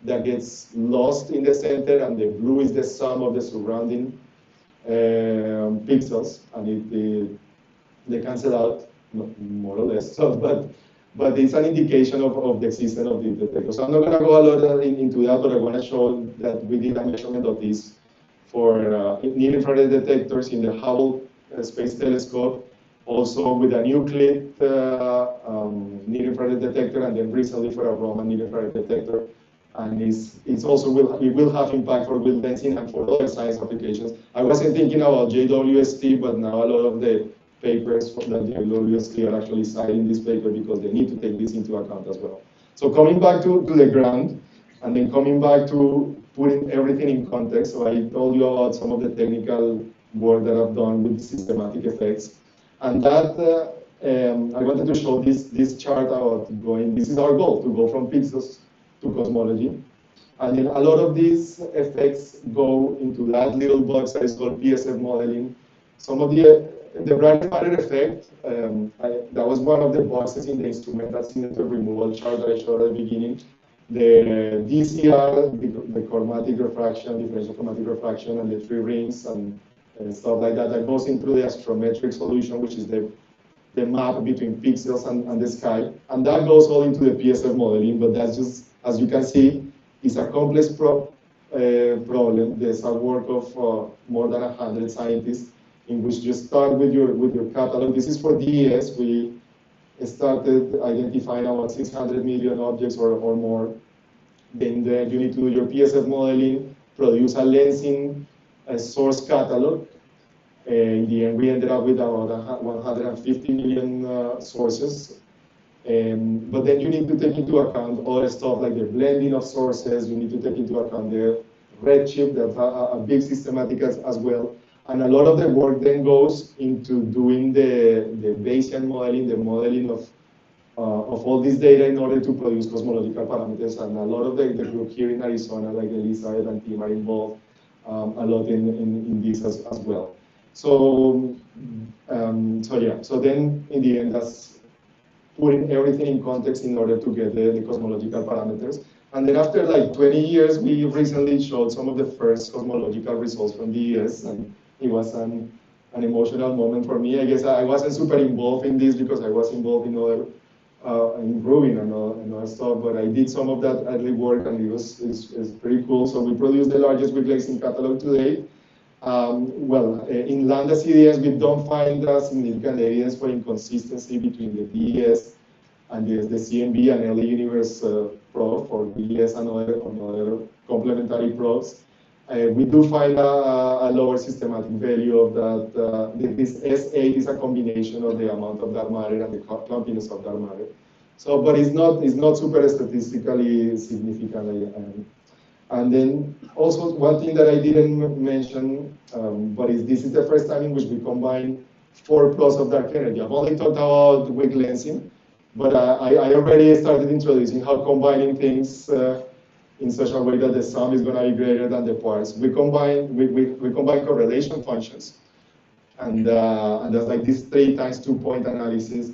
that gets lost in the center, and the blue is the sum of the surrounding pixels, and they cancel out, more or less. So, but it's an indication of the existence of the detector. So I'm not going to go a lot into that, but I want to show that we did a measurement of this for near-infrared detectors in the Hubble Space Telescope, also with a nuclide near-infrared detector, and then recently for a Raman near-infrared detector. And it will have impact for wind lensing and for other science applications. I wasn't thinking about JWST, but now a lot of the papers from the JWST are actually citing this paper because they need to take this into account as well. So coming back to the ground, and then coming back to putting everything in context. So I told you about some of the technical work that I've done with systematic effects. And that, I wanted to show this chart about this is our goal, to go from pixels to cosmology. And then a lot of these effects go into that little box that is called PSF modeling. Some of the bright matter effect, that was one of the boxes in the instrumental signature removal chart that I showed at the beginning. The DCR, the chromatic refraction, differential chromatic refraction, and the 3 rings and stuff like that goes into the astrometric solution, which is the map between pixels and the sky. And that goes all into the PSF modeling, but that's just, as you can see, it's a complex problem. There's a work of more than 100 scientists, in which you start with your catalog. This is for DES. We started identifying about 600 million objects or more. Then you need to do your PSF modeling, produce a lensing source catalog. In the end, we ended up with about 150 million sources. But then you need to take into account other stuff like the blending of sources. You need to take into account the redshift, that's a big systematic as well. And a lot of the work then goes into doing the Bayesian modeling, the modeling of all this data in order to produce cosmological parameters. And a lot of the group here in Arizona, like Elizabeth and team, are involved a lot in this as well. So then in the end, that's putting everything in context in order to get the cosmological parameters. And then after like 20 years, we recently showed some of the first cosmological results from DES, and it was an emotional moment for me. I guess I wasn't super involved in this because I was involved in other, in Rubin and other stuff, but I did some of that early work, and it's pretty cool. So we produced the largest weak lensing catalog today. In Lambda CDS, we don't find significant evidence for inconsistency between the DES and the CMB and LA Universe probe for DES and other complementary probes. We do find a lower systematic value of that. This S8 is a combination of the amount of dark matter and the clumpiness of dark matter. So, but it's not super statistically significant. And then also one thing that I didn't mention, but this is the first time in which we combine 4 plus of dark energy. I've only talked about weak lensing, but I already started introducing how combining things in such a way that the sum is going to be greater than the parts. We combine correlation functions. And there's like this 3 times 2 point analysis.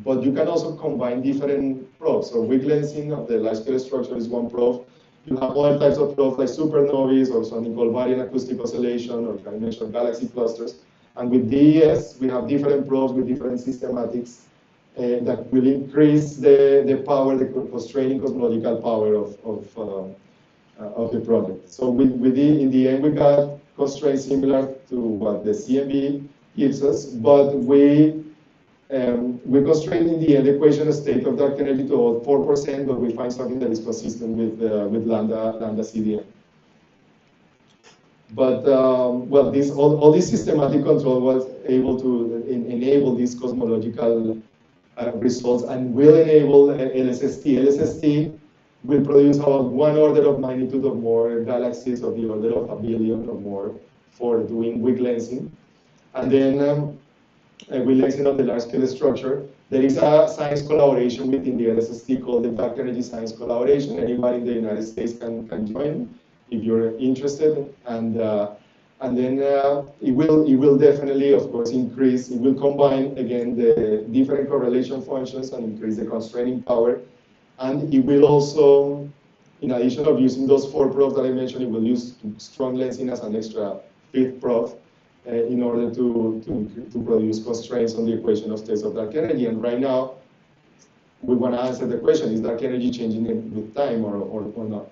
But you can also combine different probes. So weak lensing of the large scale structure is one probe. You have other types of probes like supernovae or something called variant acoustic oscillation or dimensional galaxy clusters. And with DES, we have different probes with different systematics that will increase the power, the constraining cosmological power of the project. So in the end, we got constraints similar to what the CMB gives us, but we constrain in the end equation a state of dark energy to about 4%, but we find something that is consistent with lambda CDM. But well, all this systematic control was able to enable these cosmological results and will enable LSST. LSST will produce about 1 order of magnitude of more galaxies of the order of 1 billion or more for doing weak lensing. And then weak lensing of the large scale structure. There is a science collaboration within the LSST called the Dark Energy Science Collaboration. Anybody in the United States can join if you're interested. And then it will definitely, of course, increase. It will combine, again, the different correlation functions and increase the constraining power. And it will also, in addition of using those 4 probes that I mentioned, it will use strong lensing as an extra 5th probe in order to produce constraints on the equation of states of dark energy. And right now, we want to answer the question, is dark energy changing with time or not?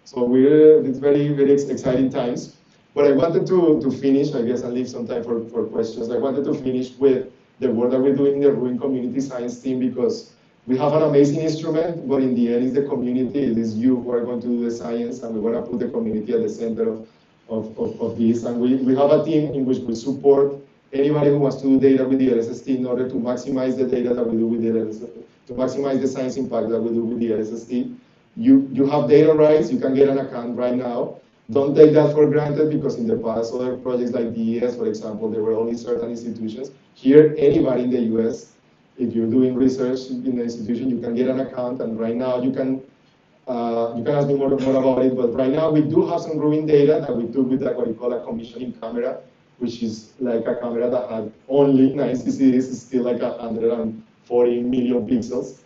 So it's very, very exciting times. But I wanted to finish, I guess I'll leave some time for questions. I wanted to finish with the work that we're doing in the Rubin community science team, because we have an amazing instrument, but in the end, it's the community, it is you who are going to do the science, and we want to put the community at the center of this. And we have a team in which we support anybody who wants to do data with the LSST in order to maximize the data that we do with the LSST, to maximize the science impact that we do with the LSST. You have data rights, you can get an account right now. Don't take that for granted, because in the past, other projects like DES, for example, there were only certain institutions. Here, anybody in the US, if you're doing research in the institution, you can get an account, and right now you can ask me more about it, but right now we do have some Rubin data that we took with what we call a commissioning camera, which is like a camera that had only 9 CCDs, it's still like 140 million pixels.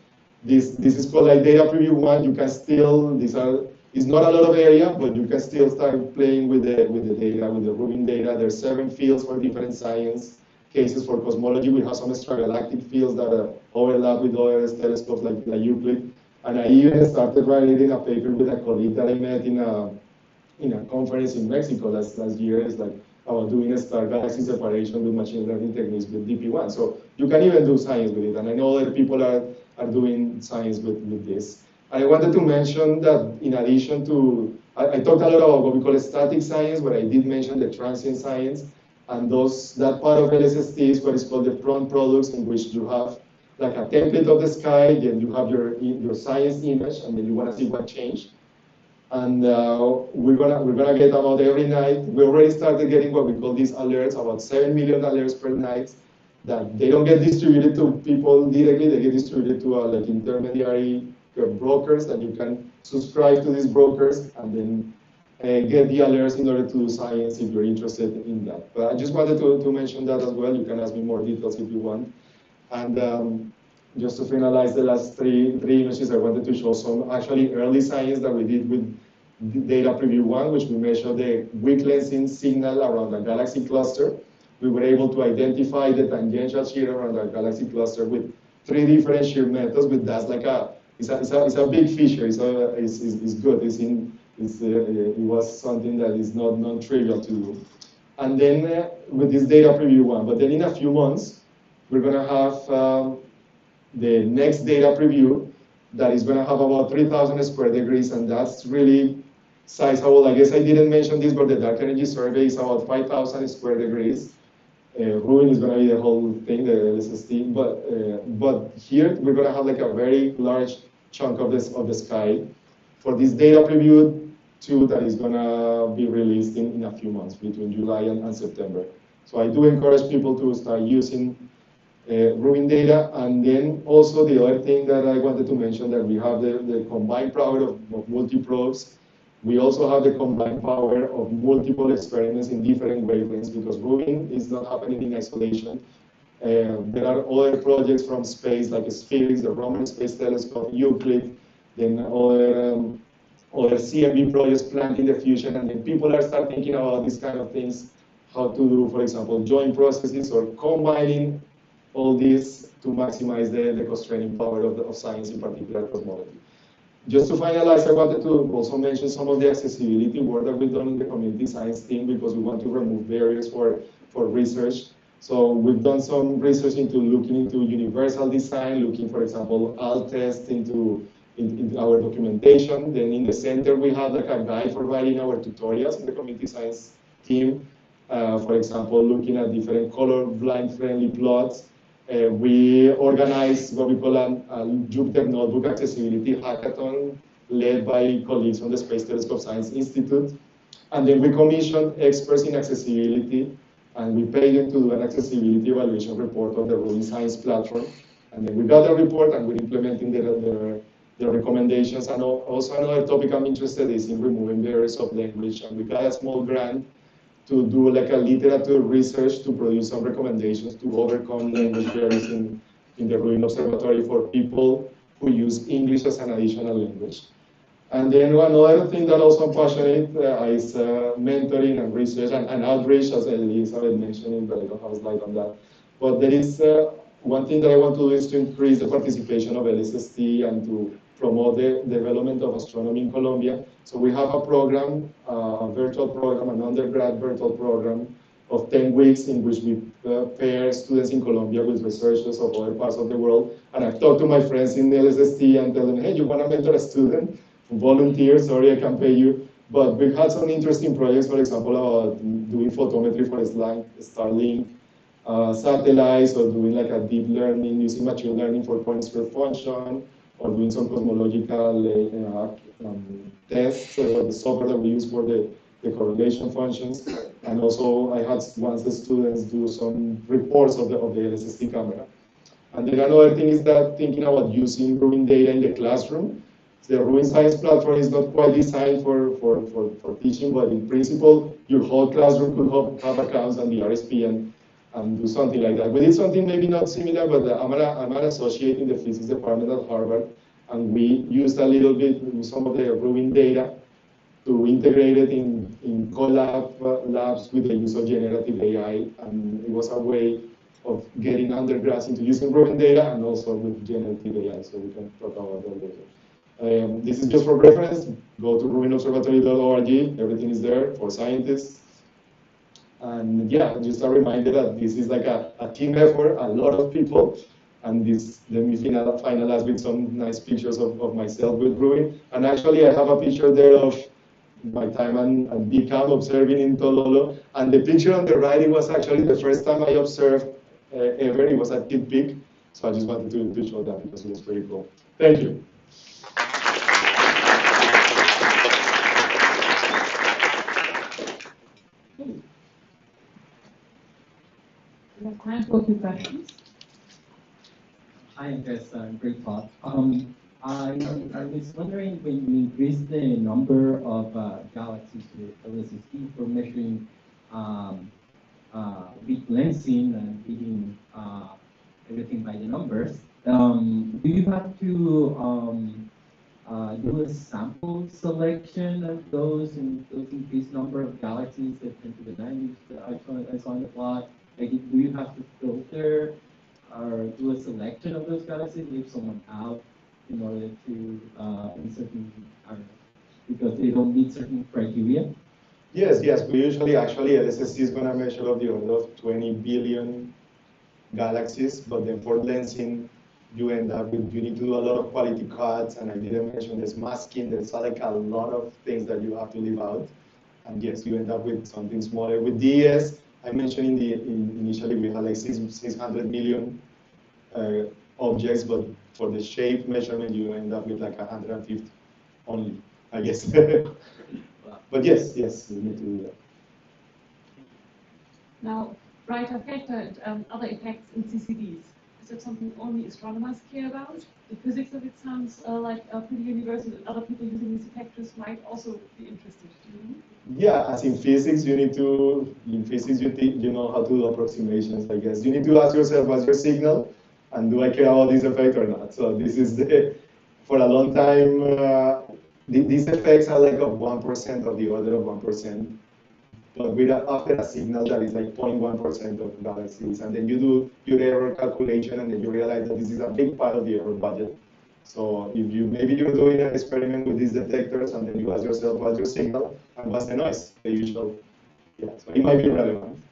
This is called like data preview 1. You can still, it's not a lot of area, but you can still start playing with the data, with the Rubin data. There's 7 fields for different science cases. For cosmology, we have some extragalactic fields that overlap with other telescopes like Euclid. And I even started writing a paper with a colleague that I met in a conference in Mexico last year. It's like about doing a star galaxy separation with machine learning techniques with DP1. So you can even do science with it. And I know other people are doing science with this. And I wanted to mention that in addition to, I talked a lot about what we call static science, but I did mention the transient science. And that part of LSST is what is called the prompt products, in which you have like a template of the sky, then you have your science image, and then you want to see what changed. And we're gonna get about every night. We already started getting what we call these alerts, about 7 million alerts per night, that they don't get distributed to people directly, they get distributed to like intermediary brokers, and you can subscribe to these brokers and then get the alerts in order to do science if you're interested in that. But I just wanted to mention that as well. You can ask me more details if you want. And just to finalize the last three images, I wanted to show some actually early science that we did with data preview 1, which we measured the weak lensing signal around a galaxy cluster. We were able to identify the tangential shear around a galaxy cluster with 3 different shear methods. With that's like it's a big feature. It's good. It was something that is not non-trivial to do. And then with this data preview 1, but then in a few months, we're going to have the next data preview that is going to have about 3,000 square degrees, and that's really sizable. I guess I didn't mention this, but the dark energy survey is about 5,000 square degrees. Rubin is going to be the whole thing, the LSST, but here we're going to have like a very large chunk of the sky. For this data preview, 2 that is gonna be released in a few months, between July and September. So I do encourage people to start using Rubin data. And then also the other thing that I wanted to mention, that we have the combined power of multi-probes. We also have the combined power of multiple experiments in different wavelengths, because Rubin is not happening in isolation. There are other projects from space, like Spherix, the Roman Space Telescope, Euclid, then other CMB projects planned in the future, and then people are start thinking about these kind of things, how to do, for example, joint processes or combining all this to maximize the constraining power of science, in particular cosmology. Just to finalize, I wanted to also mention some of the accessibility work that we've done in the community science team, because we want to remove barriers for research. So we've done some research into looking into universal design, looking, for example, alt test into our documentation. Then in the center, we have like a guide for writing our tutorials in the community science team. For example, looking at different colorblind friendly plots. We organized what we call a Jupyter Notebook Accessibility Hackathon, led by colleagues from the Space Telescope Science Institute. And then we commissioned experts in accessibility, and we paid them to do an accessibility evaluation report on the Rubin Science platform. And then we got the report, and we're implementing the recommendations. And also another topic I'm interested is in removing barriers of language. And we got a small grant to do like a literature research to produce some recommendations to overcome language barriers in the Rubin Observatory for people who use English as an additional language. And then another thing that also I'm passionate is mentoring and research and outreach, as Elizabeth mentioned, but I don't have a slide on that. But there is one thing that I want to do is to increase the participation of LSST and to promote the development of astronomy in Colombia. So we have a program, a virtual program, an undergrad virtual program of 10 weeks in which we pair students in Colombia with researchers of other parts of the world. And I've talked to my friends in the LSST and tell them, hey, you want to mentor a student? Volunteer, sorry, I can't pay you. But we've had some interesting projects, for example, about doing photometry for SLAC, Starlink, satellites, or doing like a deep learning, using machine learning for point square function, or doing some cosmological tests, the software that we use for the correlation functions. And also I had once the students do some reports of the LSST camera. And then another thing is that thinking about using Rubin data in the classroom. The Rubin Science platform is not quite designed for teaching, but in principle, your whole classroom could have accounts on the RSP and do something like that. We did something maybe not similar, but I'm an associate in the physics department at Harvard, and we used a little bit some of the Rubin data to integrate it in collab labs with the use of generative AI, and it was a way of getting undergrads into using Rubin data and also with generative AI, so we can talk about that later. This is just for reference. Go to rubinobservatory.org. Everything is there for scientists. And yeah, just a reminder that this is like a team effort, a lot of people. And let me finalize with some nice pictures of myself with Rubin. And actually, I have a picture there of my time at BCAM observing in Tololo. And the picture on the right, it was actually the first time I observed ever. It was at Kitt Peak. So I just wanted to show that because it was very cool. Thank you. We have time for a few questions. Hi, guys. Great talk. I was wondering, when you increase the number of galaxies with LSST for measuring big lensing and reading everything by the numbers, do you have to do a sample selection of those increased number of galaxies that into the 90s that I saw in the plot? Like, do you have to filter or do a selection of those galaxies, leave someone out in order to certain, because they don't meet certain criteria? Yes. We usually, actually, LSST is going to measure of the order of 20 billion galaxies, but then for lensing, you end up with, you need to do a lot of quality cuts, and I didn't mention there's masking, there's like a lot of things that you have to leave out. And yes, you end up with something smaller. With DES, I mentioned initially we had like 600 million objects, but for the shape measurement, you end up with like 150 only, I guess. But yes, yes, we need to do that. Now, brighter factor and other effects in CCDs. Is that something only astronomers care about? The physics of it sounds pretty universal, and other people using these effectors might also be interested. Do you know? Yeah, as in physics, you know how to do approximations, I guess. You need to ask yourself, what's your signal? And do I care about this effect or not? So this is for a long time, these effects are like of 1% of the order of 1%. But after a signal that is like 0.1% of galaxies, and then you do your error calculation, and then you realize that this is a big part of the error budget. So if maybe you're doing an experiment with these detectors, and then you ask yourself, what's your signal, and what's the noise, the usual. Yeah, so it might be relevant,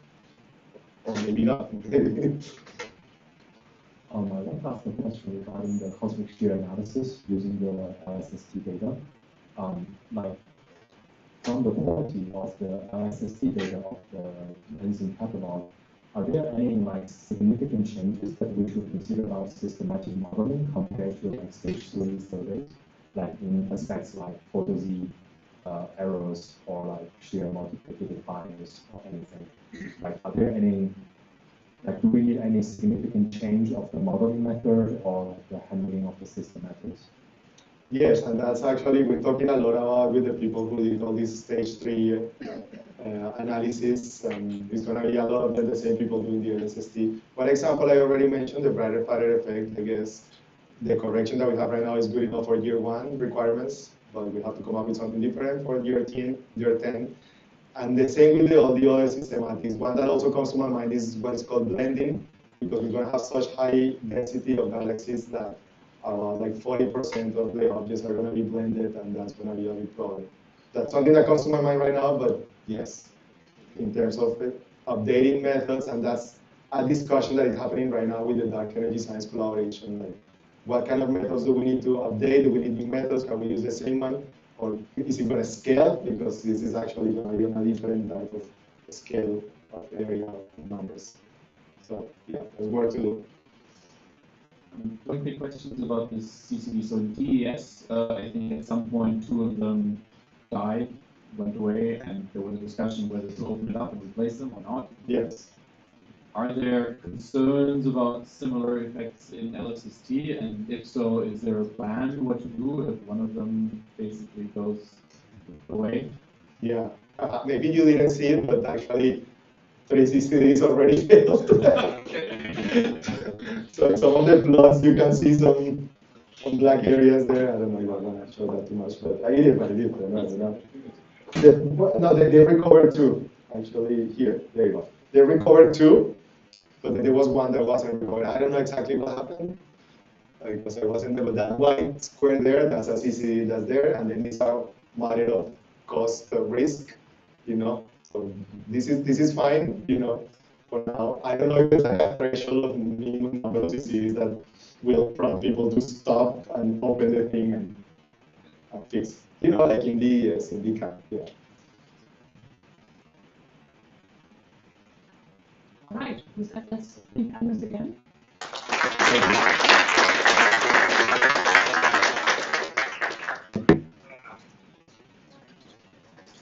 or maybe not. I want to ask a question regarding the cosmic shear analysis using the LSST data. Like, from the quality of the LSST data of the lensing catalog, are there any significant changes that we should consider about systematic modeling compared to stage 3 surveys, like in aspects like photo Z errors or shear multiplicative bias or anything? Are there any do we need any significant change of the modeling method or the handling of the system methods? Yes, and that's actually, we're talking a lot about with the people who did all this stage 3 analysis, and it's going to be a lot of the same people doing the LSST. One example I already mentioned, the brighter fatter effect. I guess the correction that we have right now is good enough for year 1 requirements, but we have to come up with something different for year 10. And the same with all the other systematics. One that also comes to my mind is what is called blending, because we're going to have such high density of galaxies that about 40% of the objects are going to be blended, and that's going to be a big problem. That's something that comes to my mind right now, but yes, in terms of updating methods, and that's a discussion that is happening right now with the Dark Energy Science Collaboration. What kind of methods do we need to update? Do we need new methods? Can we use the same one? Or is it going to scale? Because this is actually going to be on a different type of scale of area of numbers. So yeah, there's more to do. One big question is about this CCD. So in TES, I think at some point 2 of them died, went away, and there was a discussion whether to open it up and replace them or not. Yes. Are there concerns about similar effects in LSST? And if so, is there a plan what to do if one of them basically goes away? Yeah. Maybe you didn't see it, but actually 360 days already failed. So some of the plots, you can see some black areas there. I don't know if I'm going to show that too much, but I did. No, they recovered 2, actually, here. There you go. They recovered 2, but there was one that wasn't recovered. I don't know exactly what happened, because I wasn't there, but that white square there, that's a CCD that's there, and then these are matter of cost risk, So this is fine, for now. I don't know if there's a threshold of minimum number of CCDs that will prompt people to stop and open the thing and fix, like in the camp, yeah. All right, with that, let's thank Anders again.